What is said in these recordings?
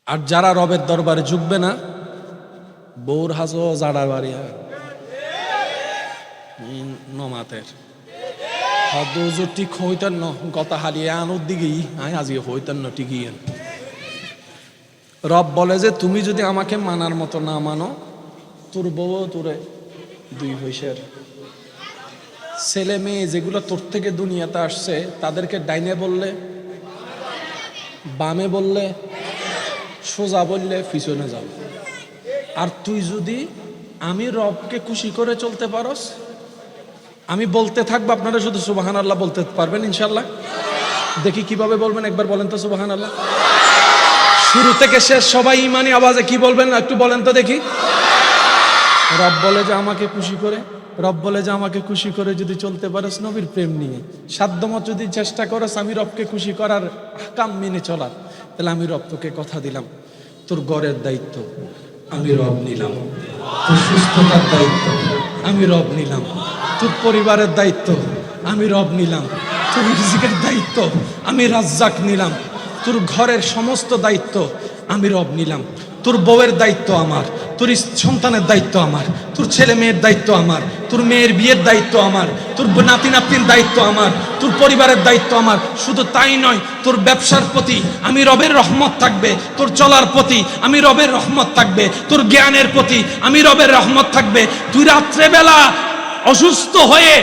আর যারা রবের দরবারে ঝুঁকবে না, বউর হাজো জাড়া বাড়িয়া নমাতের হদুজুর ঠিক হইতেন ন কথা হারিয়ে আনোর দিকেই আয় আজকে হইতেন ন ঠিকই। রব বলে যে তুমি যদি আমাকে মানার মতো না মানো, তোর বউ তোরে দুই পয়সার ছেলে মেয়ে যেগুলো তোর থেকে দুনিয়াতে আসছে তাদেরকে ডাইনে বললে, বামে বললে, সোজা বললে পিছনে যাবে। আর তুই যদি আমি রবকে খুশি করে চলতে পারস, আমি বলতে থাকবো, আপনারা শুধু সুবহানাল্লাহ বলতে পারবেন ইনশাল্লাহ। দেখি কিভাবে বলবেন, একবার বলেন তো সুবহানাল্লাহ। শুরু থেকে শেষ সবাই ইমানি আওয়াজে কি বলবেন একটু বলেন তো দেখি। রব বলে যে আমাকে খুশি করে, রব বলে যে আমাকে খুশি করে যদি চলতে পারস নবীর প্রেম নিয়ে, সাধ্যমত যদি চেষ্টা করস আমি রবকে খুশি করার কাম মেনে চলার, তাহলে আমি রব তোকে কথা দিলাম, তোর ঘরের দায়িত্ব আমি রব নিলাম, তোর সুস্থতার দায়িত্ব আমি রব নিলাম, তোর পরিবারের দায়িত্ব আমি রব নিলাম, তোর রিজিকের দায়িত্ব আমি রাজ্জাক নিলাম, তোর ঘরের সমস্ত দায়িত্ব আমি রব নিলাম, তোর বউয়ের দায়িত্ব আমার, তোর সন্তানের দায়িত্ব আমার, তোর ছেলে মেয়ের দায়িত্ব আমার, তোর মেয়ের বিয়ের দায়িত্ব আমার, তোর নাতি নাতনির দায়িত্ব আমার, তোর পরিবারের দায়িত্ব আমার। শুধু তাই নয়, তোর ব্যবসার প্রতি আমি রবের রহমত থাকবে, তোর চলার প্রতি আমি রবের রহমত থাকবে, তোর জ্ঞানের প্রতি আমি রবের রহমত থাকবে। তুই রাত্রেবেলা অসুস্থ হয়ে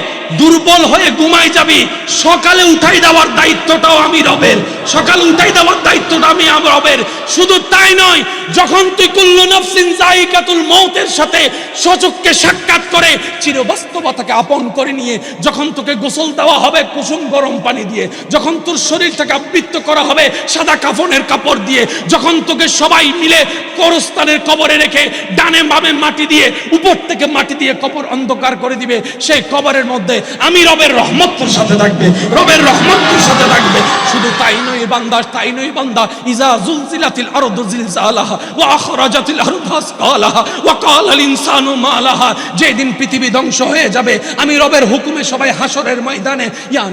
দুর্বল হয়ে ঘুমাই যাবি, সকালে উঠাই দেওয়ার দায়িত্বটাও আমি রবের, সকালে উঠাই দেওয়ার দায়িত্বটা আমি রবের। শুধু তাই নয়, যখন তুই কুল্লু নাফসিন যায়িকাতুল মউতের সাথে সচক্ষে সাক্ষাৎ করে চিরবাস্তবতাকে আপন করে নিয়ে যখন তোকে গোসল দেওয়া হবে কুসুম গরম পানি দিয়ে, যখন তোর শরীরটাকে আবৃত করা হবে সাদা কাফনের কাপড় দিয়ে, যখন তোকে সবাই মিলে কবরস্থানের কবরে রেখে ডানে বামে মাটি দিয়ে উপর থেকে মাটি দিয়ে কবর অন্ধকার করে দিবে, সেই কবরের মধ্যে আমি রবের রহমত তোর সাথে থাকবে, রবের রহমত তোর সাথে থাকবে। শুধু তাই নয় বান্দা, তাই নয় বান্দা, ইজা জুলজিলাতিল আরদু জিলজালাহা ওয়া আখরাজাতিল আরদু আসকালাহা ওয়া ক্বালাল ইনসানু মা লাহা, যেদিন পৃথিবী ধ্বংস হয়ে যাবে আমি রবের হুকুমে সবাই হাসরের ময়দানে ইয়া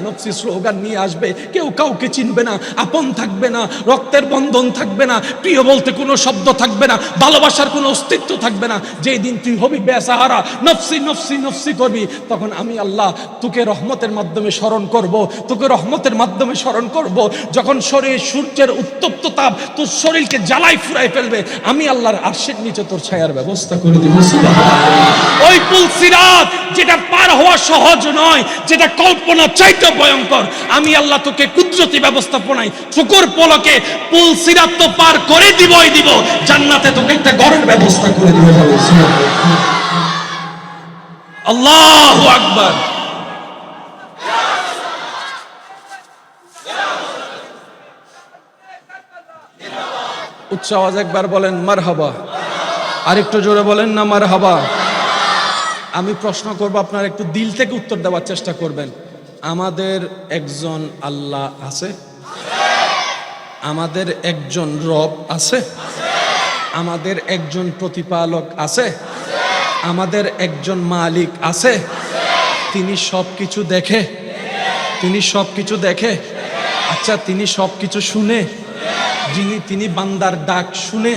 নফসি স্লোগান নিয়ে আসবে, কেউ কাউকে চিনবে না, আপন থাকবে না, রক্তের বন্ধন থাকবে না, প্রিয় বলতে কোনো শব্দ থাকবে না, ভালোবাসার কোনো অস্তিত্ব থাকবে না। যেই দিন তুই হবি বেসাহারা, নফসি নফসি নফসি করবি, তখন আমি আল্লাহ তোকে রহমতের মাধ্যমে স্মরণ করব, তোকে রহমতের মাধ্যমে স্মরণ করব। যখন শরীর সূর্যের উত্তপ্ত তাপ তোর শরীরকে জ্বালাই ফুরাই ফেলবে, আমি আল্লাহর আরশের নিচে তোর ছায়ার ব্যবস্থা করে দিব। ওই পুল সিরাত যেটা পার হওয়া সহজ নয়, যেটা কল্পনা চাইতে ভয়ঙ্কর, আমি আল্লাহ তোকে কুদরতি ব্যবস্থাপনায় চোখের পলকে পুল সিরাত তো পার করে দিবই দিব, জান্নাতে তোকে একটা ঘরের ব্যবস্থা করে দিব। আল্লাহু আকবার। উচ্চ আওয়াজ একবার বলেন মারহাবা, আর একটু জোরে বলেন না মারহাবা। আমি প্রশ্ন করব, আপনারা একটু দিল থেকে উত্তর দেওয়ার চেষ্টা করবেন। আমাদের একজন আল্লাহ আছে, আমাদের একজন রব আছে, আমাদের একজন প্রতিপালক আছে, আমাদের একজন মালিক আছে। তিনি সবকিছু দেখে, তিনি সবকিছু দেখে। আচ্ছা, তিনি সবকিছু শুনে, তিনি বান্দার ডাক শুনে,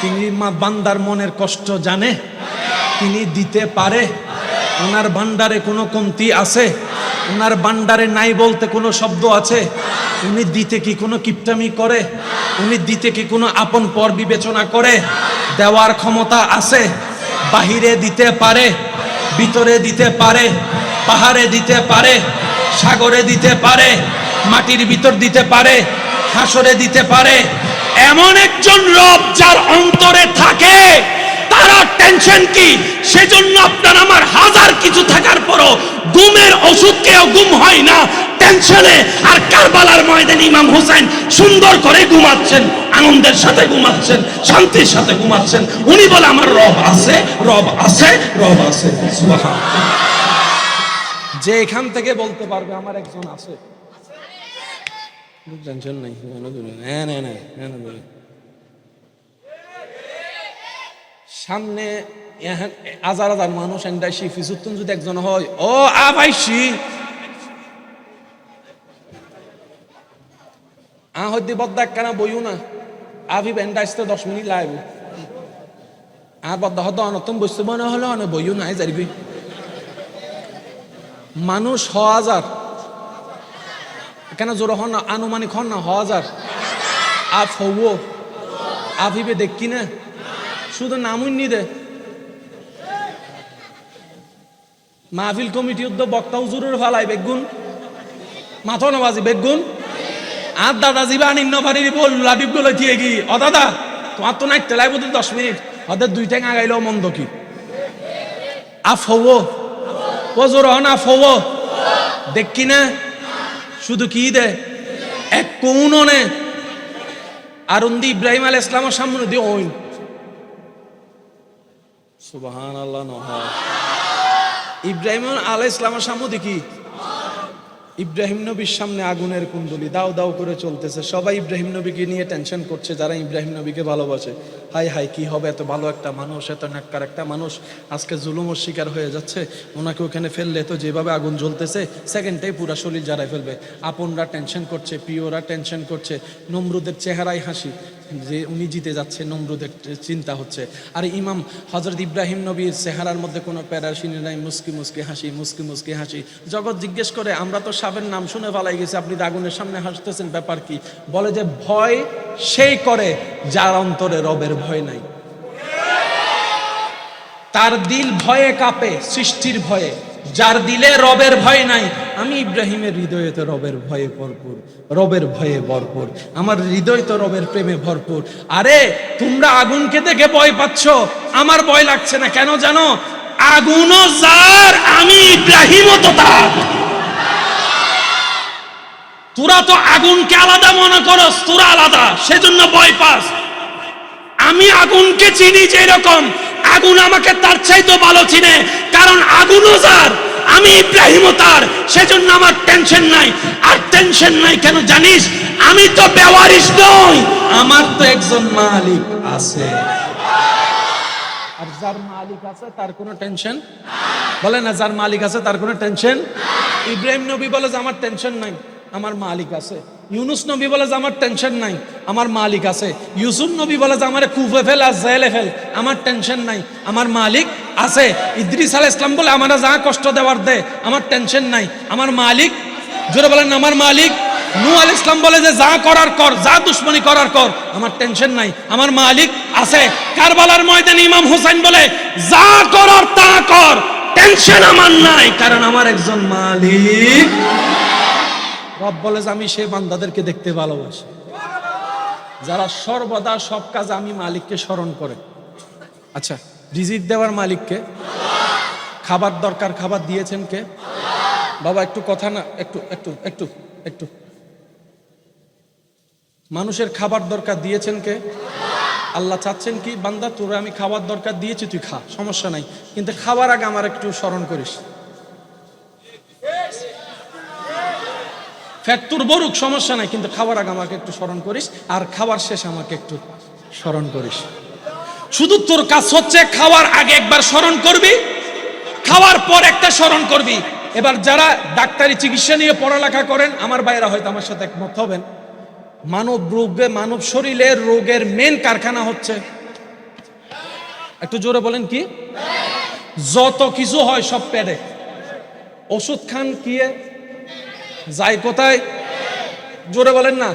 তিনি বান্দার মনের কষ্ট জানে, তিনি দিতে পারে। ওনার ভান্ডারে কোনো কমতি আছে? ওনার ভান্ডারে নাই বলতে কোনো শব্দ আছে? উনি দিতে কি কোনো কিপটামি করে? উনি দিতে কি কোনো আপন পর বিবেচনা করে? দেওয়ার ক্ষমতা আছে। বাহিরে দিতে পারে, ভিতরে দিতে পারে, পাহাড়ে দিতে পারে, সাগরে দিতে পারে, মাটির ভিতর দিতে পারে, হাসরে দিতে পারে। এমন একজন রব যার অন্তরে থাকে, তারা টেনশন কি? সেজন্য আপনার আমার হাজার কিছু থাকার পরও ঘুমের ওষুধ খেয়েও ঘুম হয় না টেনশনে। আর কারবালার ময়দানে ইমাম হোসেন সুন্দর করে ঘুমাচ্ছেন, আনন্দের সাথে ঘুমাচ্ছেন, শান্তির সাথে ঘুমাচ্ছেন। উনি বলে আমার রব আছে, রব আছে, রব আছে। সুবহানাল্লাহ। যে এখান থেকে বলতে পারবে আমার একজন আছে, টেনশন নাই। সামনে হাজার হাজার মানুষ এন্ডাইছি ফিসুত্তুন যদি একজন হয়, ও আবাইছি হইতে বদ্দা একখানা বইও না, আভি ব্যান্ড আসতে 10 মিনিট লাগবে আর বদ্ধ হদ অনতম বসতে মনে হলো অনেক বইও নাই যাইবি মানুষ 1000 কেন জোর হন না আনুমানিক হন না 1000 আফ হবো আভিবে দেখি না শুধু নামুন নি দে মাহফিল কমিটি উদ্যোগ বক্তা হুজুরের ফালাই বেগুন মাথা নবাজি বেগুন আর দাদা জিবা নিন্ন ভারির বল লাবিব গুলো দিয়ে কি ও দাদা তোমার তো নাইতে লাগবে 10 মিনিট ওদের 2 ট্যাং আগাইলেও মন্দ কি আফ হবো ও জোর হন আফ হবো দেখি না শুধু কি দে এক কোননে আরুন্দি ইব্রাহিম আলাইহিস সালামের সামনে দিয়ে ওইন সুবহানাল্লাহ নহয় ইব্রাহিম আলাইহিস সালামের সামনে দেখি ইব্রাহিম নবীর সামনে আগুনের কুণ্ডলি দাও দাও করে চলতেছে সবাই ইব্রাহিম নবীকে নিয়ে টেনশন করছে যারা ইব্রাহিম নবীকে ভালোবাসে হাই হাই কি হবে এত ভালো একটা মানুষ এত নেককার একটা মানুষ আজকে জুলুমের শিকার হয়ে যাচ্ছে ওনাকে ওখানে ফেললে তো যেভাবে আগুন জ্বলতেছে সেকেন্ডটাই পুরা শরীর জ্বালায় ফেলবে আপনরা টেনশন করছে প্রিয়রা টেনশন করছে নমরুদের চেহারায় হাসি যে উনি জিতে যাচ্ছে নমরুদের চিন্তা হচ্ছে আর ইমাম হযরত ইব্রাহিম নবীর চেহারার মধ্যে কোনো প্যারাশিনি নাই মুস্কি মুস্কি হাসি মুস্কি মুস্কি হাসি জগৎ জিজ্ঞেস করে আমরা তো সাবের নাম শুনে পালাই গেছি আপনি আগুনের সামনে হাসতেছেন ব্যাপার কি বলে যে ভয় সেই করে যার অন্তরে রবের ভয় নাই তার দিল ভয়ে কাঁপে সৃষ্টির ভয়ে যার দিলে রবের ভয় নাই আমি ইব্রাহিমের হৃদয়ে তো রবের ভয়ে ভরপুর রবের ভয়ে ভরপুর আমার হৃদয় তো রবের প্রেমে ভরপুর আরে তোমরা আগুনকে দেখে ভয় পাচ্ছ আমার ভয় লাগছে না কেন জানো আগুনও যার আমি ইব্রাহিমও তো তার তোরা তো আগুনকে আলাদা মনে করস তোরা আলাদা সেজন্য ভয় পাস আমি আগুনকে চিনি যে এরকম আগুন আমাকে তার চাইতে ভালো চিনে কারণ আগুনও যার আমি ইব্রাহিমও তার সেজন্য আমার টেনশন নাই আর টেনশন নাই কেন জানিস আমি তো বেওয়ারিশ নই আমার তো একজন মালিক আছে আর যার মালিক আছে তার কোনো টেনশন বলে না যার মালিক আছে তার কোনো টেনশন ইব্রাহিম নবী বলে যে আমার টেনশন নাই আমার মালিক আছে ইউনুস নবী বলে যে আমার টেনশন নাই আমার মালিক আছে ইউসুফ নবী বলে যে আমারে কুফে ফেল আর জেলে ফেল আমার টেনশন নাই আমার মালিক আছে ইদ্রিস আলাইহিস সালাম বলে আমারে যা কষ্ট দেওয়ার দে আমার টেনশন নাই আমার মালিক জোরে বলেন আমার মালিক নূহ আলাইহিস সালাম বলে যে যা করার কর যা দুশমনি করার কর আমার টেনশন নাই আমার মালিক আছে কারবালার ময়দানে ইমাম হুসাইন বলে যা করার তা কর টেনশন আমার নাই কারণ আমার একজন মালিক রব বলে যে আমি সেই বান্দাদেরকে দেখতে ভালোবাসি যারা সর্বদা সব কাজ আমি মালিককে স্মরণ করে আচ্ছা রিজিক দেওয়ার মালিককে খাবার দরকার খাবার দিয়েছেন কে বাবা একটু কথা না একটু একটু একটু একটু মানুষের খাবার দরকার দিয়েছেন কে আল্লাহ চাচ্ছেন কি বান্দা তোরা আমি খাবার দরকার দিয়েছি তুই খা সমস্যা নাই কিন্তু খাবার আগে আমার একটু স্মরণ করিস ফ্যাট তোর বরুক সমস্যা নাই কিন্তু খাবার আগে আমাকে একটু স্মরণ করিস আর খাবার শেষ আমাকে একটু স্মরণ করিস শুধু তোর কাজ হচ্ছে খাওয়ার আগে একবার স্মরণ করবি খাওয়ার পর একটা স্মরণ করবি এবার যারা ডাক্তারি চিকিৎসা নিয়ে পড়ালেখা করেন আমার ভাইরা হয়তো আমার সাথে একমত হবেন মানব রোগে মানব শরীরের রোগের মেন কারখানা হচ্ছে একটু জোরে বলেন কি যত কিছু হয় সব পেটে ওষুধ খান কি যায় কোথায় জোরে বলেন না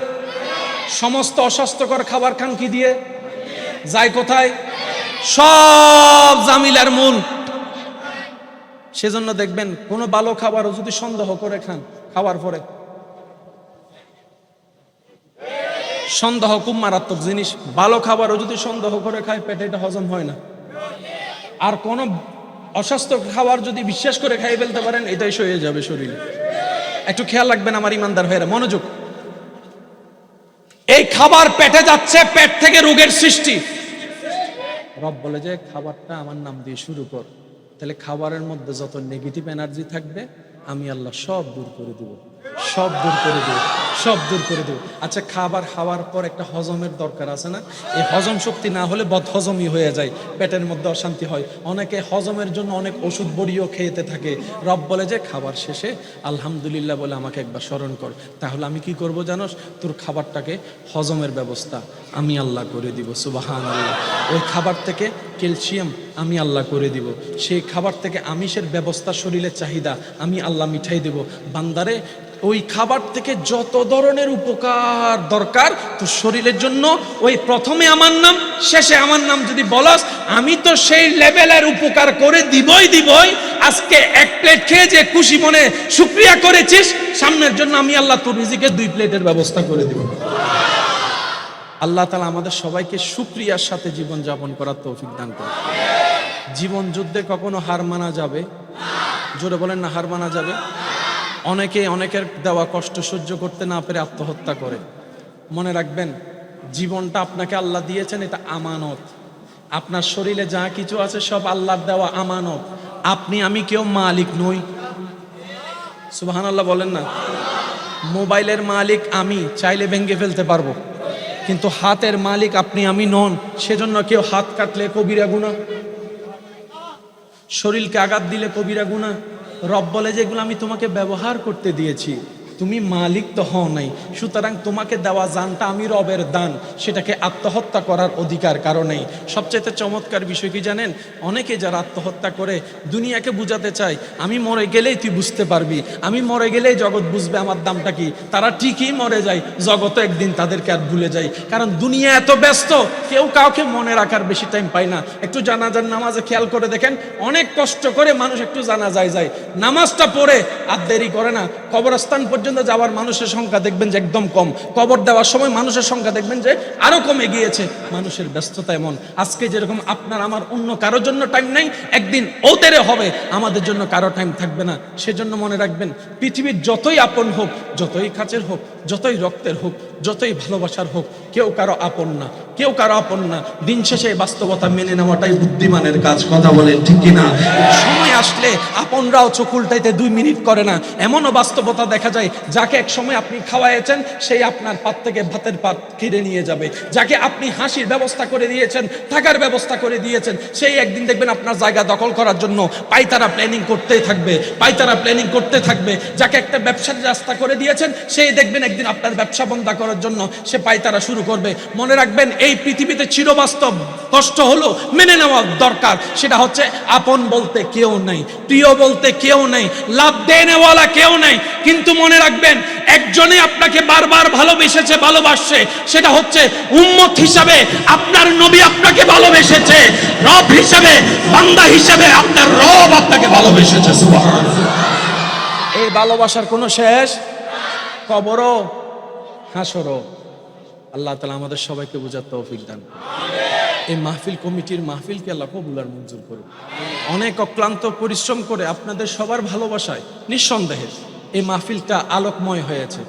সমস্ত অস্বাস্থ্যকর খাবার খান কি দিয়ে যায় কোথায় সব জামিলার মূল সেজন্য দেখবেন কোনো ভালো খাবারও যদি সন্দেহ করে খান খাওয়ার পরে সন্দেহ খুব মারাত্মক জিনিস ভালো খাবারও যদি সন্দেহ করে খায় পেটে এটা হজম হয় না আর কোনো অস্বাস্থ্য খাবার যদি বিশ্বাস করে খাই ফেলতে পারেন এটাই সয়ে যাবে শরীরে একটু খেয়াল রাখবেন আমার ইমানদার ভাইরা মনোযোগ এই খাবার পেটে যাচ্ছে পেট থেকে রোগের সৃষ্টি রব বলে যে খাবারটা আমার নাম দিয়ে শুরু কর তাহলে খাবারের মধ্যে যত নেগেটিভ এনার্জি থাকবে আমি আল্লাহ সব দূর করে দেব সব দূর করে দেব, সব দূর করে দেব। আচ্ছা, খাবার খাওয়ার পর একটা হজমের দরকার আছে না? এই হজম শক্তি না হলে বদহজমই হয়ে যায়, পেটের মধ্যে অশান্তি হয়। অনেকে হজমের জন্য অনেক ওষুধ বড়িও খেতে থাকে। রব বলে যে খাবার শেষে আলহামদুলিল্লাহ বলে আমাকে একবার স্মরণ কর। তাহলে আমি কি করব জানোস? তোর খাবারটাকে হজমের ব্যবস্থা আমি আল্লাহ করে দিব। সুবহানাল্লাহ। ওই খাবার থেকে ক্যালসিয়াম আমি আল্লাহ করে দিব। সেই খাবার থেকে আমিষের ব্যবস্থা, শরীরের চাহিদা আমি আল্লাহ মিঠাই দেব। বান্দারে, ওই খাবার থেকে যত ধরনের উপকার দরকার তোর শরীরের জন্য, ওই প্রথমে আমার নাম শেষে আমার নাম যদি বলস, আমি তো সেই লেভেলের উপকার করে দিবই। আজকে এক প্লেট খেয়ে যে খুশি মনে শুকরিয়া করেছিস, সামনের জন্য আমি আল্লাহ তোর রিজিকে 2 প্লেটের ব্যবস্থা করে দিব। আল্লাহ তাআলা আমাদের সবাইকে শুকরিয়ার সাথে জীবন যাপন করার তৌফিক দান করুন। জীবন যুদ্ধে কখনো হার মানা যাবে? জোরে বলেন না, হার মানা যাবে? অনেকে অনেকের দেওয়া কষ্ট সহ্য করতে না পেরে আত্মহত্যা করে। মনে রাখবেন, জীবনটা আপনাকে আল্লাহ দিয়েছেন, এটা আমানত। আপনার শরীরে যা কিছু আছে সব আল্লাহর দেওয়া আমানত। আপনি আমি কেউ মালিক নই। সুবহানাল্লাহ বলেন না। মোবাইলের মালিক আমি, চাইলে ভেঙে ফেলতে পারবো, কিন্তু হাতের মালিক আপনি আমি নন। সেজন্য কেউ হাত কাটলে কবিরা গুনাহ, শরীরকে আঘাত দিলে কবিরা গুনাহ। রব বলে যে এগুলো আমি তোমাকে ব্যবহার করতে দিয়েছি, তুমি মালিক তো হও নাই। সুতরাং তোমাকে দেওয়া জানটা আমি রবের দান, সেটাকে আত্মহত্যা করার অধিকার কারো নেই। সবচেয়ে চমৎকার বিষয় কি জানেন? অনেকে যারা আত্মহত্যা করে দুনিয়াকে বুঝাতে চায় আমি মরে গেলেই তুই বুঝতে পারবি, আমি মরে গেলেই জগৎ বুঝবে আমার দামটা কি। তারা ঠিকই মরে যায়, জগৎ একদিন তাদেরকে আর ভুলে যায়। কারণ দুনিয়া এত ব্যস্ত, কেউ কাউকে মনে রাখার বেশি টাইম পায় না। একটু জানাজার নামাজে খেয়াল করে দেখেন, অনেক কষ্ট করে মানুষ একটু জানাজায় যায়, নামাজটা পড়ে আর দেরি করে না। কবরস্থান পর্যন্ত যাওয়ার মানুষের সংখ্যা দেখবেন যে একদম কম, কবর দেওয়ার সময় মানুষের সংখ্যা দেখবেন যে আরো কমে গিয়েছে। মানুষের ব্যস্ততা এমন, আজকে যেরকম আপনার আমার অন্য কারোর জন্য টাইম নাই, একদিন ওদের হবে আমাদের জন্য কারো টাইম থাকবে না। সেজন্য মনে রাখবেন, পৃথিবীর যতই আপন হোক, যতই কাছের হোক, যতই রক্তের হোক, যতই ভালোবাসার হোক, কেউ কারো আপন না, কেউ কারো আপন না। দিন শেষে এই বাস্তবতা মেনে নেওয়াটাই বুদ্ধিমানের কাজ। কথা বলেন ঠিক কিনা? সময় আসলে আপনরাও চোখ উল্টাইতে 2 মিনিট করে না। এমনও বাস্তবতা দেখা যায়, যাকে এক সময় আপনি খাওয়াইছেন সেই আপনার পাত থেকে ভাতের পাত কেড়ে নিয়ে যাবে। যাকে আপনি হাসির ব্যবস্থা করে দিয়েছেন, থাকার ব্যবস্থা করে দিয়েছেন, সেই একদিন দেখবেন আপনার জায়গা দখল করার জন্য পায়তারা প্ল্যানিং করতেই থাকবে, পায়তারা প্ল্যানিং করতে থাকবে। যাকে একটা ব্যবসার রাস্তা করে দিয়েছেন, সেই দেখবেন একদিন আপনার ব্যবসা বন্ধ করার জন্য সে পায়তারা শুরু করবে। মনে রাখবেন, এই পৃথিবীতে চিরবাস্তব কষ্ট হলো মেনে নেওয়া দরকার। সেটা হচ্ছে আপন বলতে কেউ নেই, প্রিয় বলতে কেউ নেই, লাভ দেনেওয়ালা কেউ নেই। কিন্তু মনে রাখবেন, একজনে আপনাকে বারবার ভালোবেসেছে, ভালোবাসছে, সেটা হচ্ছে উম্মত হিসাবে আপনার নবী আপনাকে ভালোবেসেছে, রব হিসাবে, বান্দা হিসাবে আপনার রব আপনাকে ভালোবেসেছে। সুবহানাল্লাহ। এই ভালোবাসার কোনো শেষ, কবরও হাসরও। আল্লাহ তাআলা আমাদের সবাইকে বুঝার তৌফিক দান। এই মাহফিল কমিটির মাহফিলকে আল্লাহ কবুল আর মঞ্জুর করুন। অনেক অক্লান্ত পরিশ্রম করে আপনাদের সবার ভালোবাসায় নিঃসন্দেহে এই মাহফিলটা আলোকময় হয়েছে।